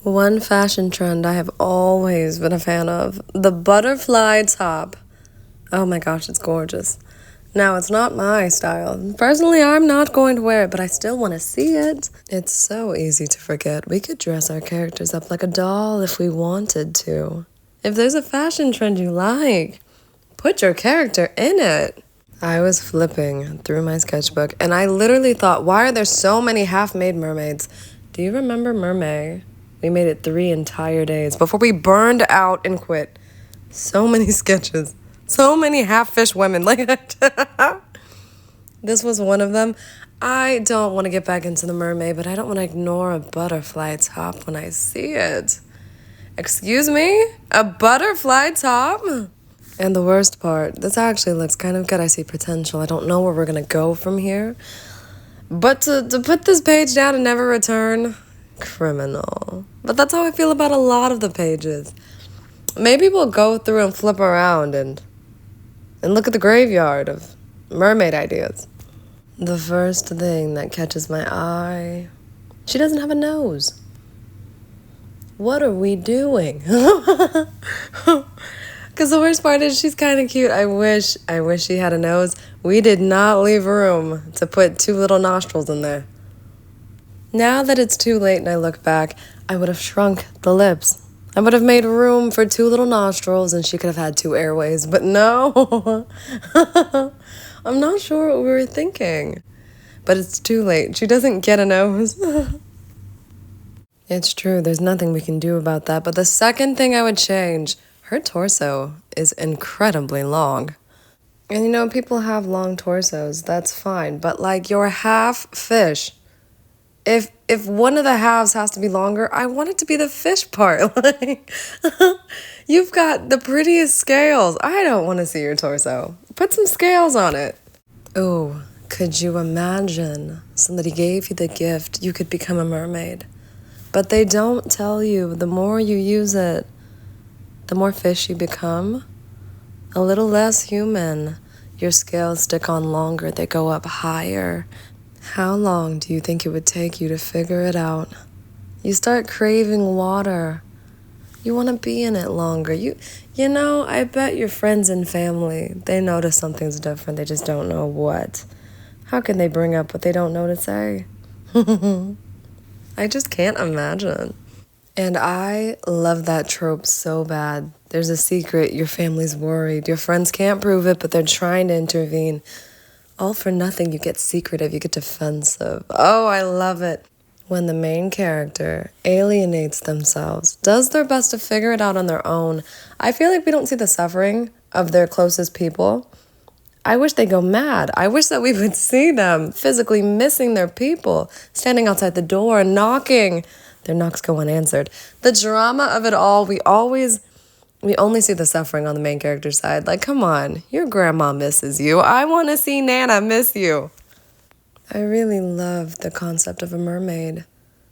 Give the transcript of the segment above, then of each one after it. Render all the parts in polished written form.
One fashion trend I have always been a fan of, the butterfly top. Oh my gosh, it's gorgeous. Now, it's not my style. Personally, I'm not going to wear it, but I still want to see it. It's so easy to forget. We could dress our characters up like a doll if we wanted to. If there's a fashion trend you like, put your character in it. I was flipping through my sketchbook, and I literally thought, why are there so many half-made mermaids? Do you remember Mermaid? We made it 3 entire days before we burned out and quit. So many sketches. So many half-fish women. Like that. This was one of them. I don't want to get back into the mermaid, but I don't want to ignore a butterfly top when I see it. Excuse me? A butterfly top? And the worst part, this actually looks kind of good. I see potential. I don't know where we're going to go from here. But to put this page down and never return, criminal. But that's how I feel about a lot of the pages. Maybe we'll go through and flip around and look at the graveyard of mermaid ideas. The first thing that catches my eye, she doesn't have a nose. What are we doing? Because the worst part is she's kind of cute. I wish she had a nose. We did not leave room to put 2 little nostrils in there. Now that it's too late and I look back, I would have shrunk the lips. I would have made room for 2 little nostrils and she could have had 2 airways. But no, I'm not sure what we were thinking. But it's too late. She doesn't get a nose. It's true. There's nothing we can do about that. But the second thing I would change, her torso is incredibly long. And you know, people have long torsos. That's fine. But like, you're half fish. If one of the halves has to be longer, I want it to be the fish part. Like, you've got the prettiest scales. I don't want to see your torso. Put some scales on it. Oh, could you imagine somebody gave you the gift you could become a mermaid? But they don't tell you the more you use it, the more fish you become. A little less human. Your scales stick on longer. They go up higher. How long do you think it would take you to figure it out? You start craving water. You want to be in it longer. You know, I bet your friends and family, they notice something's different. They just don't know what. How can they bring up what they don't know to say? I just can't imagine. And I love that trope so bad. There's a secret, your family's worried. Your friends can't prove it, but they're trying to intervene. All for nothing, you get secretive, you get defensive. Oh, I love it. When the main character alienates themselves, does their best to figure it out on their own, I feel like we don't see the suffering of their closest people. I wish they go mad. I wish that we would see them physically missing their people, standing outside the door, knocking. Their knocks go unanswered. The drama of it all, we only see the suffering on the main character's side. Like, come on, your grandma misses you. I want to see Nana miss you. I really love the concept of a mermaid.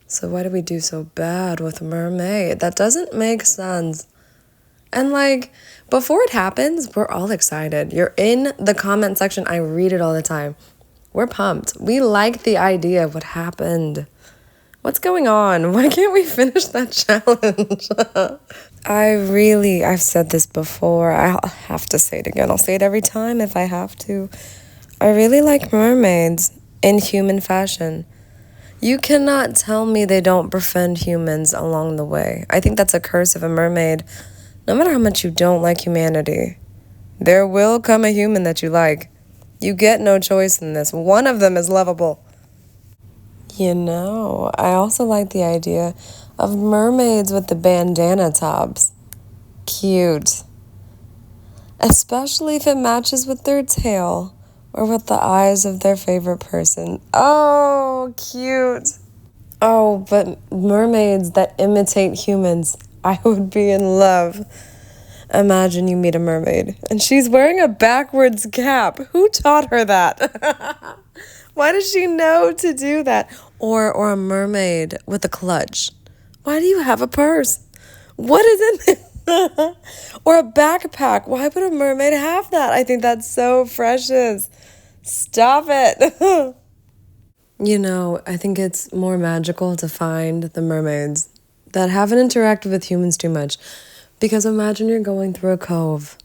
So why do we do so bad with a mermaid? That doesn't make sense. And like, before it happens, we're all excited. You're in the comment section. I read it all the time. We're pumped. We like the idea of what happened. What's going on? Why can't we finish that challenge? I've said this before. I'll have to say it again. I'll say it every time if I have to. I really like mermaids in human fashion. You cannot tell me they don't befriend humans along the way. I think that's a curse of a mermaid. No matter how much you don't like humanity, there will come a human that you like. You get no choice in this. One of them is lovable. You know, I also like the idea of mermaids with the bandana tops. Cute. Especially if it matches with their tail or with the eyes of their favorite person. Oh, cute. Oh, but mermaids that imitate humans, I would be in love. Imagine you meet a mermaid and she's wearing a backwards cap. Who taught her that? Why does she know to do that? Or a mermaid with a clutch. Why do you have a purse? What is in there? Or a backpack. Why would a mermaid have that? I think that's so precious. Stop it. You know, I think it's more magical to find the mermaids that haven't interacted with humans too much. Because imagine you're going through a cove.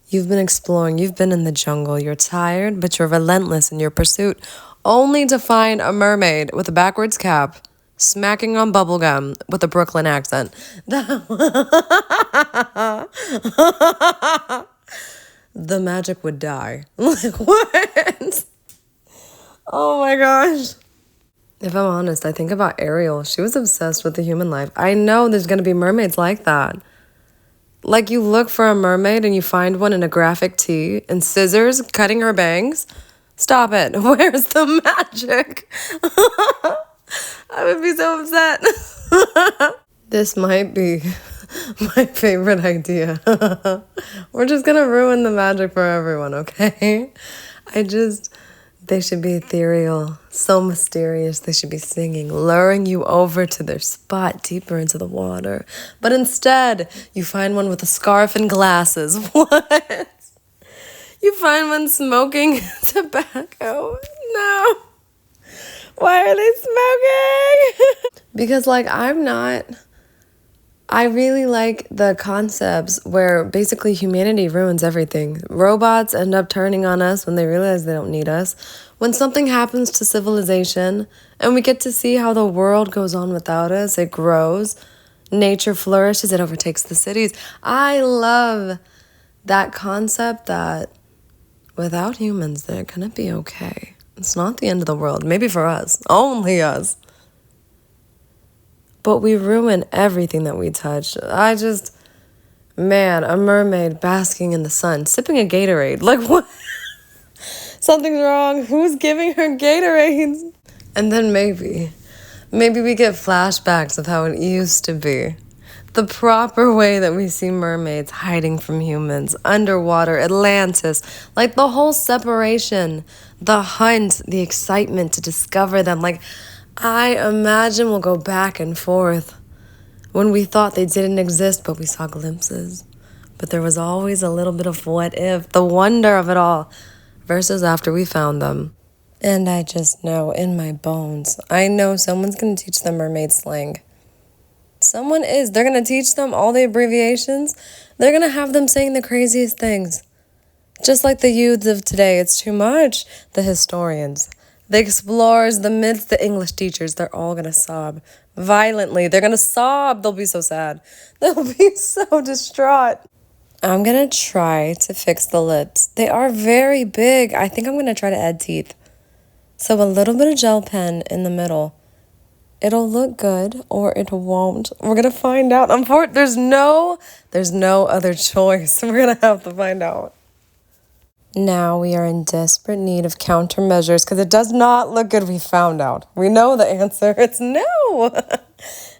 You've been exploring, you've been in the jungle, you're tired, but you're relentless in your pursuit, only to find a mermaid with a backwards cap, smacking on bubblegum with a Brooklyn accent. The magic would die. Like, what? Oh my gosh. If I'm honest, I think about Ariel. She was obsessed with the human life. I know there's going to be mermaids like that. Like, you look for a mermaid and you find one in a graphic tee and scissors cutting her bangs. Stop it. Where's the magic? I would be so upset. This might be my favorite idea. We're just going to ruin the magic for everyone, okay? They should be ethereal, so mysterious. They should be singing, luring you over to their spot deeper into the water. But instead, you find one with a scarf and glasses. What? You find one smoking tobacco? No. Why are they smoking? Because, like, I really like the concepts where basically humanity ruins everything. Robots end up turning on us when they realize they don't need us. When something happens to civilization and we get to see how the world goes on without us, it grows, nature flourishes, it overtakes the cities. I love that concept that without humans, they're gonna be okay. It's not the end of the world. Maybe for us, only us. But we ruin everything that we touch. Man, a mermaid basking in the sun, sipping a Gatorade. Like, what? Something's wrong. Who's giving her Gatorades? And then maybe we get flashbacks of how it used to be. The proper way that we see mermaids hiding from humans, underwater, Atlantis, like the whole separation, the hunt, the excitement to discover them. Like, I imagine we'll go back and forth when we thought they didn't exist, but we saw glimpses. But there was always a little bit of what if, the wonder of it all, versus after we found them. And I just know in my bones, I know someone's going to teach them mermaid slang. Someone is. They're going to teach them all the abbreviations. They're going to have them saying the craziest things. Just like the youths of today, it's too much. The historians, the explorers, the myths, the English teachers, they're all going to sob violently. They're going to sob. They'll be so sad. They'll be so distraught. I'm going to try to fix the lips. They are very big. I think I'm going to try to add teeth. So a little bit of gel pen in the middle. It'll look good or it won't. We're going to find out. There's no other choice. We're going to have to find out. Now we are in desperate need of countermeasures because it does not look good. We found out. We know the answer. It's no.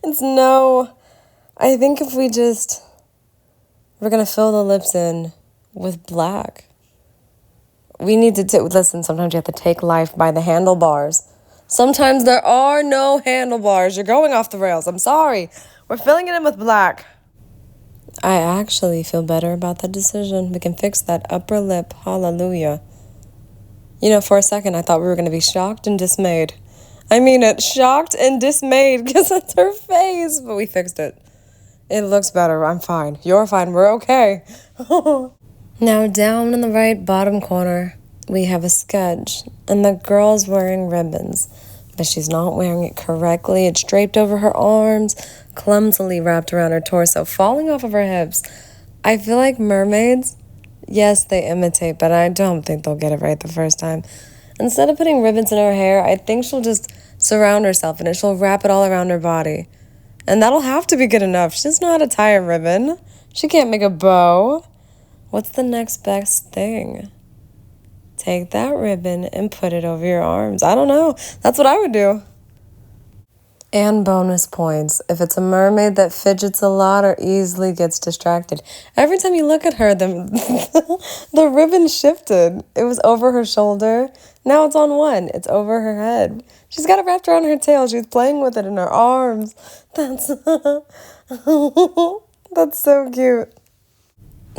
It's no. I think if we're going to fill the lips in with black. We need to listen, sometimes you have to take life by the handlebars. Sometimes there are no handlebars. You're going off the rails. I'm sorry. We're filling it in with black. I actually feel better about that decision. We can fix that upper lip. Hallelujah. You know, for a second, I thought we were going to be shocked and dismayed. I mean it, shocked and dismayed because that's her face. But we fixed it. It looks better. I'm fine. You're fine. We're okay. Now, down in the right bottom corner, we have a sketch. And the girl's wearing ribbons. But she's not wearing it correctly. It's draped over her arms, clumsily wrapped around her torso, falling off of her hips. I feel like mermaids, yes, they imitate, but I don't think they'll get it right the first time. Instead of putting ribbons in her hair, I think she'll just surround herself in it. She'll wrap it all around her body. And that'll have to be good enough. She doesn't know how to tie a ribbon. She can't make a bow. What's the next best thing? Take that ribbon and put it over your arms. I don't know. That's what I would do. And bonus points if it's a mermaid that fidgets a lot or easily gets distracted. Every time you look at her, the ribbon shifted. It was over her shoulder. Now it's on one. It's over her head. She's got it wrapped around her tail. She's playing with it in her arms. That's so cute.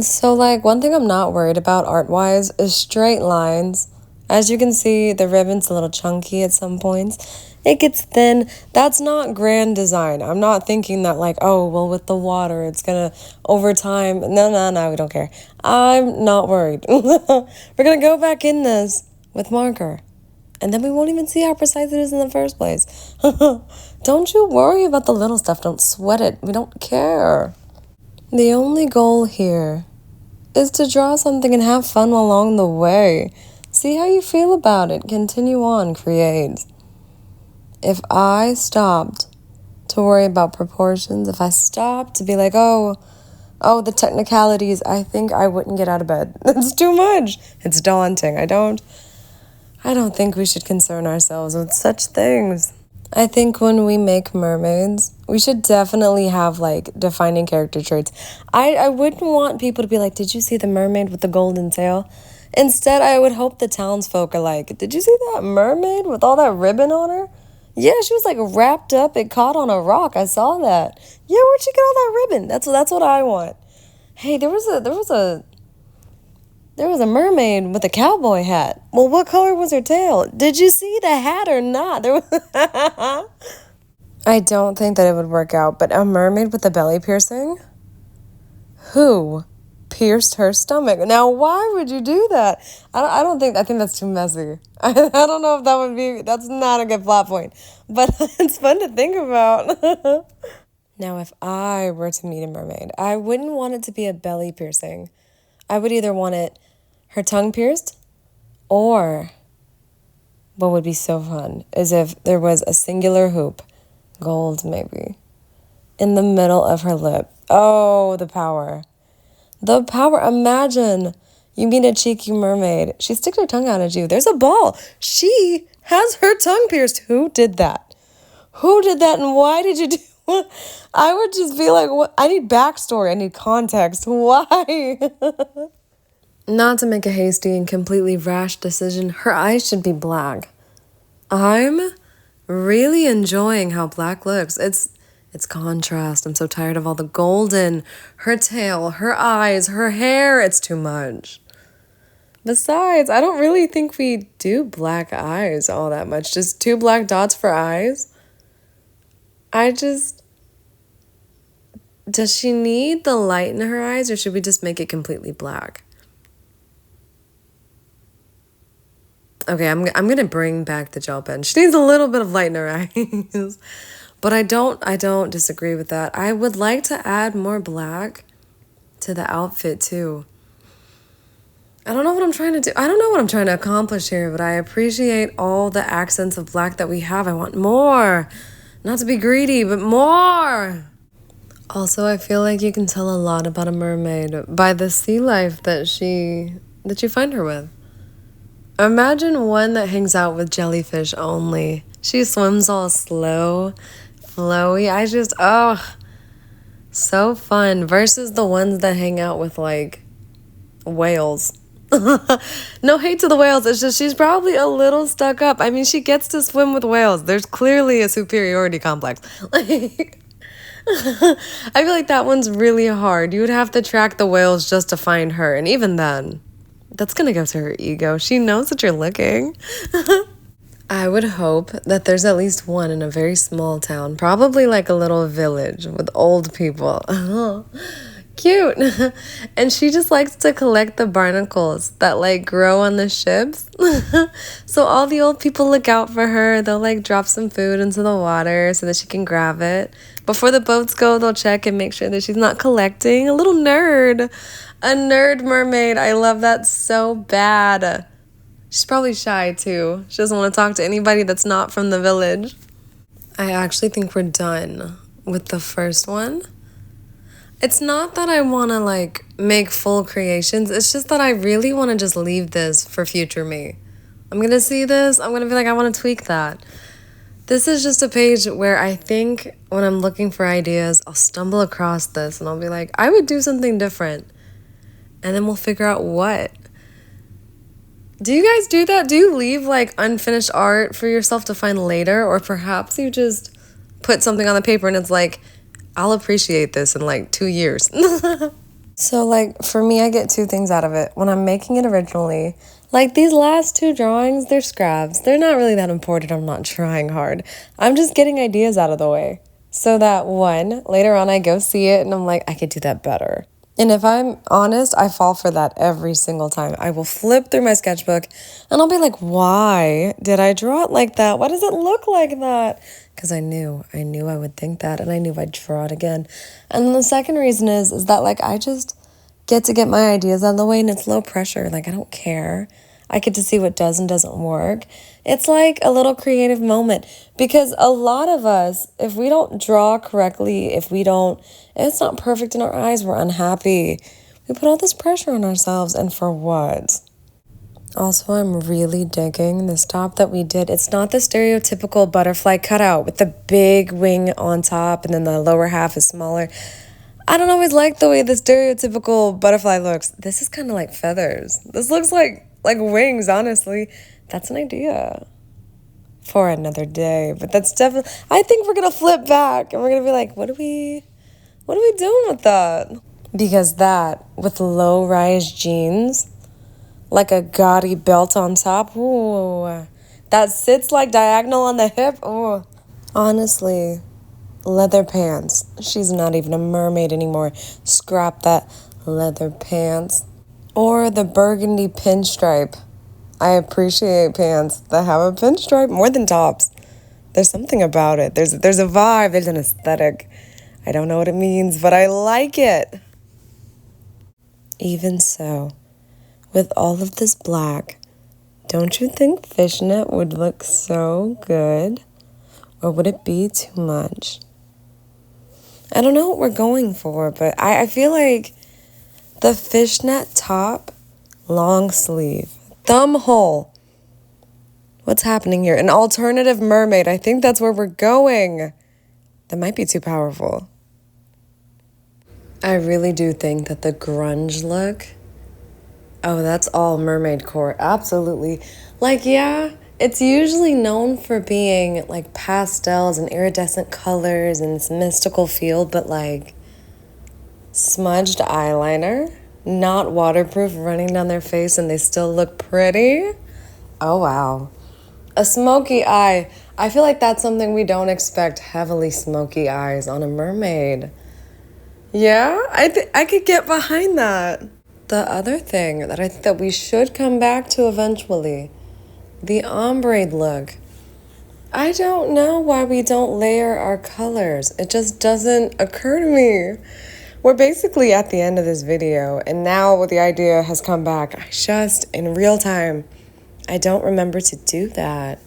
So, like, one thing I'm not worried about art-wise is straight lines. As you can see, the ribbon's a little chunky at some points. it gets thin. That's not grand design. I'm not thinking that like, oh, well, with the water, it's gonna over time. No, we don't care. I'm not worried. We're gonna go back in this with marker. And then we won't even see how precise it is in the first place. Don't you worry about the little stuff. Don't sweat it. We don't care. The only goal here is to draw something and have fun along the way. See how you feel about it. Continue on, create. If I stopped to worry about proportions, if I stopped to be like, oh, the technicalities, I think I wouldn't get out of bed. It's too much. It's daunting. I don't think we should concern ourselves with such things. I think when we make mermaids, we should definitely have like defining character traits. I wouldn't want people to be like, did you see the mermaid with the golden tail? Instead, I would hope the townsfolk are like, did you see that mermaid with all that ribbon on her? Yeah, she was like wrapped up. It caught on a rock. I saw that. Yeah, where'd she get all that ribbon? That's what I want. Hey, there was a mermaid with a cowboy hat. Well, what color was her tail? Did you see the hat or not? I don't think that it would work out, but a mermaid with a belly piercing? Who pierced her stomach? Now, why would you do that? I think that's too messy. I don't know if that's not a good plot point, but it's fun to think about. Now, if I were to meet a mermaid, I wouldn't want it to be a belly piercing. I would either want her tongue pierced, or what would be so fun is if there was a singular hoop, gold maybe, in the middle of her lip. Oh, the power. The power. Imagine you meet a cheeky mermaid. She sticks her tongue out at you. There's a ball. She has her tongue pierced. Who did that? Who did that and why did you do it? I would just be like, what? I need backstory. I need context. Why? Not to make a hasty and completely rash decision, her eyes should be black. I'm really enjoying how black looks. It's contrast. I'm so tired of all the golden. Her tail, her eyes, her hair. It's too much. Besides, I don't really think we do black eyes all that much. Just 2 black dots for eyes. Does she need the light in her eyes, or should we just make it completely black? Okay, I'm gonna bring back the gel pen. She needs a little bit of light in her eyes. But I don't disagree with that. I would like to add more black to the outfit too. I don't know what I'm trying to do. I don't know what I'm trying to accomplish here, but I appreciate all the accents of black that we have. I want more. Not to be greedy, but more. Also, I feel like you can tell a lot about a mermaid by the sea life that you find her with. Imagine one that hangs out with jellyfish only. She swims all slow, flowy. So fun. Versus the ones that hang out with like whales. No hate to the whales. It's just she's probably a little stuck up. I mean, she gets to swim with whales. There's clearly a superiority complex. Like, I feel like that one's really hard. You would have to track the whales just to find her. And even then, that's going to go to her ego. She knows that you're looking. I would hope that there's at least one in a very small town, probably like a little village with old people. Cute. And she just likes to collect the barnacles that like grow on the ships. So all the old people look out for her. They'll like drop some food into the water so that she can grab it. Before the boats go, they'll check and make sure that she's not collecting. A little nerd. A nerd mermaid. I love that so bad. She's probably shy too. She doesn't want to talk to anybody that's not from the village. I actually think we're done with the first one. It's not that I want to like make full creations. It's just that I really want to just leave this for future me. I'm going to see this. I'm going to be like, I want to tweak that. This is just a page where I think when I'm looking for ideas, I'll stumble across this and I'll be like, I would do something different. And then we'll figure out what. Do you guys do that? Do you leave like unfinished art for yourself to find later? Or perhaps you just put something on the paper and it's like, I'll appreciate this in like 2 years. So, like, for me, I get two things out of it. When I'm making it originally, like, these last two drawings, they're scraps. They're not really that important. I'm not trying hard. I'm just getting ideas out of the way. So that one, later on, I go see it and I'm like, I could do that better. And if I'm honest, I fall for that every single time. I will flip through my sketchbook and I'll be like, why did I draw it like that? Why does it look like that? Because I knew I would think that, and I knew I'd draw it again. And then the second reason is that, like, I just get to get my ideas out of the way, and it's low pressure. Like, I don't care. I get to see what does and doesn't work. It's like a little creative moment, because a lot of us, if we don't draw correctly, if it's not perfect in our eyes, we're unhappy. We put all this pressure on ourselves, and for what? Also, I'm really digging this top that we did. It's not the stereotypical butterfly cutout with the big wing on top and then the lower half is smaller. I don't always like the way the stereotypical butterfly looks. This is kind of like feathers. This looks like wings, honestly. That's an idea for another day. But that's definitely, I think we're going to flip back and we're going to be like, what are we doing with that? Because that, with low-rise jeans, like a gaudy belt on top, ooh, that sits like diagonal on the hip, ooh. Honestly, leather pants. She's not even a mermaid anymore. Scrap that leather pants. Or the burgundy pinstripe. I appreciate pants that have a pinstripe more than tops. There's something about it. There's a vibe, there's an aesthetic. I don't know what it means, but I like it. Even so, with all of this black, don't you think fishnet would look so good? Or would it be too much? I don't know what we're going for, but I feel like the fishnet top, long sleeve, thumb hole. What's happening here? An alternative mermaid. I think that's where we're going. That might be too powerful. I really do think that the grunge look, oh, that's all mermaid core. Absolutely. Like, yeah, it's usually known for being like pastels and iridescent colors and this mystical feel, but like smudged eyeliner, not waterproof, running down their face and they still look pretty. Oh, wow. A smoky eye. I feel like that's something we don't expect, heavily smoky eyes on a mermaid. Yeah, I could get behind that. The other thing that I think that we should come back to eventually, the ombre look. I don't know why we don't layer our colors. It just doesn't occur to me. We're basically at the end of this video, and now the idea has come back. I just, in real time, I don't remember to do that.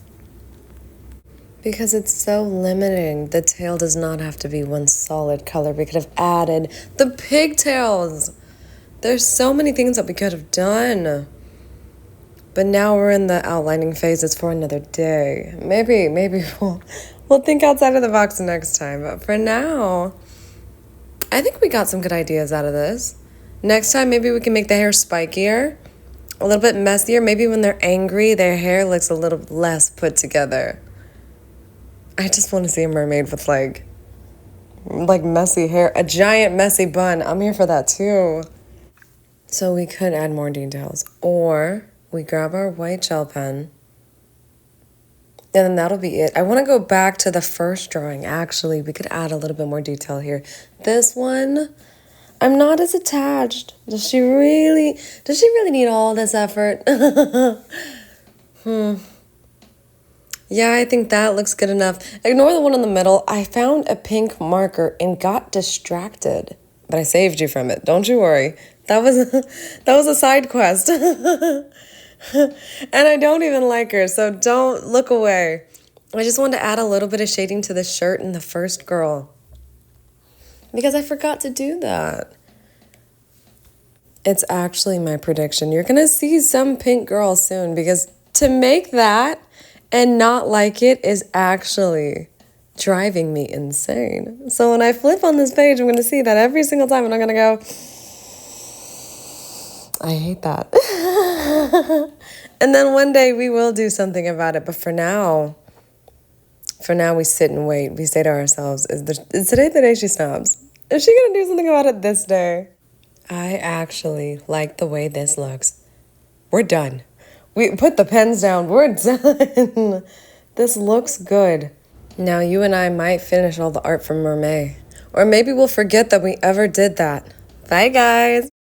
Because it's so limiting. The tail does not have to be one solid color. We could have added the pigtails. There's so many things that we could have done. But now we're in the outlining phase. It's for another day. Maybe we'll think outside of the box next time. But for now, I think we got some good ideas out of this. Next time, maybe we can make the hair spikier, a little bit messier. Maybe when they're angry, their hair looks a little less put together. I just want to see a mermaid with like messy hair, a giant messy bun. I'm here for that too. So we could add more details, or we grab our white gel pen and then that'll be it. I want to go back to the first drawing. Actually, we could add a little bit more detail here. This one, I'm not as attached. Does she really need all this effort? Yeah, I think that looks good enough. Ignore the one in the middle. I found a pink marker and got distracted, but I saved you from it. Don't you worry. That was a side quest. And I don't even like her, so don't look away. I just wanted to add a little bit of shading to the shirt in the first girl, because I forgot to do that. It's actually my prediction. You're going to see some pink girl soon, because to make that and not like it is actually driving me insane. So when I flip on this page, I'm going to see that every single time, and I'm going to go, I hate that. And then one day we will do something about it. But for now we sit and wait. We say to ourselves, is today the day she stops? Is she going to do something about it this day? I actually like the way this looks. We're done. We put the pens down. We're done. This looks good. Now you and I might finish all the art from Mermaid. Or maybe we'll forget that we ever did that. Bye, guys.